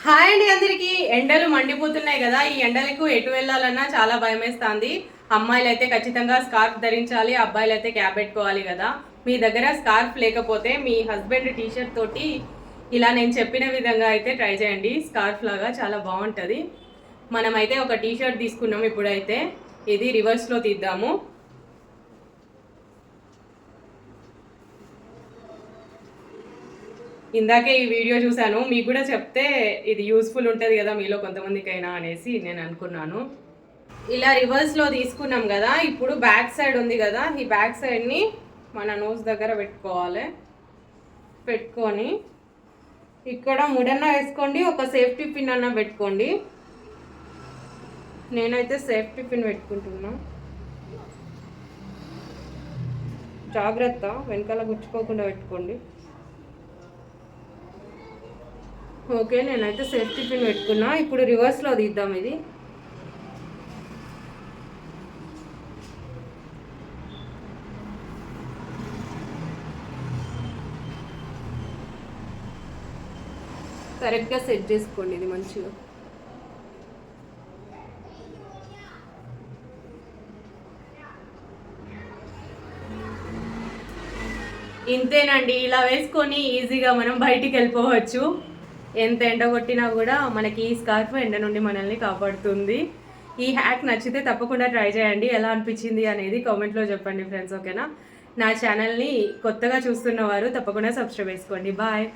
Hi అండి అందరికి. ఎండలు మండిపోతున్నాయి కదా, ఈ ఎండలకు ఎటు వెళ్ళాలన్నా చాలా భయం వేస్తుంది. అమ్మాయిలు అయితే ఖచ్చితంగా స్కార్ఫ్ ధరించాలి, అబ్బాయిలు అయితే క్యాప్ పెట్టుకోవాలి కదా. మీ దగ్గర స్కార్ఫ్ లేకపోతే మీ హస్బెండ్ టీషర్ట్ తోటి ఇలా నేను చెప్పిన విధంగా అయితే ట్రై చేయండి. స్కార్ఫ్ లాగా చాలా బాగుంటుంది. మనమైతే ఒక టీషర్ట్ తీసుకున్నాం. ఇప్పుడైతే ఇది రివర్స్లో తీద్దాము. ఇందాకే ఈ వీడియో చూశాను, మీకు కూడా చెప్తే ఇది యూస్ఫుల్ ఉంటుంది కదా మీలో కొంతమందికైనా అనేసి నేను అనుకున్నాను. ఇలా రివర్స్లో తీసుకున్నాం కదా, ఇప్పుడు బ్యాక్ సైడ్ ఉంది కదా, ఈ బ్యాక్ సైడ్ని మన నోస్ దగ్గర పెట్టుకోవాలి. పెట్టుకొని ఇక్కడ ముడన్న వేసుకోండి, ఒక సేఫ్టీ పిన్ అన్న పెట్టుకోండి. నేనైతే సేఫ్టీ పిన్ పెట్టుకుంటున్నా. జాగ్రత్త, వెనకాల గుచ్చుకోకుండా పెట్టుకోండి. ఓకే, నేనైతే సేఫ్టీ పిన్ పెట్టుకున్నా. ఇప్పుడు రివర్స్లో తీద్దాం. ఇది కరెక్ట్గా సెట్ చేసుకోండి. ఇది మంచిగా ఇంతేనండి. ఇలా వేసుకొని ఈజీగా మనం బయటికి వెళ్ళిపోవచ్చు. ఎంత ఎండ కొట్టినా కూడా మనకి ఈ స్కార్ఫ్ ఎండ నుండి మనల్ని కాపాడుతుంది. ఈ హ్యాక్ నచ్చితే తప్పకుండా ట్రై చేయండి. ఎలా అనిపించింది అనేది కామెంట్లో చెప్పండి ఫ్రెండ్స్. ఓకేనా? నా ఛానల్ని కొత్తగా చూస్తున్న వారు తప్పకుండా సబ్స్క్రైబ్ చేసుకోండి. బాయ్.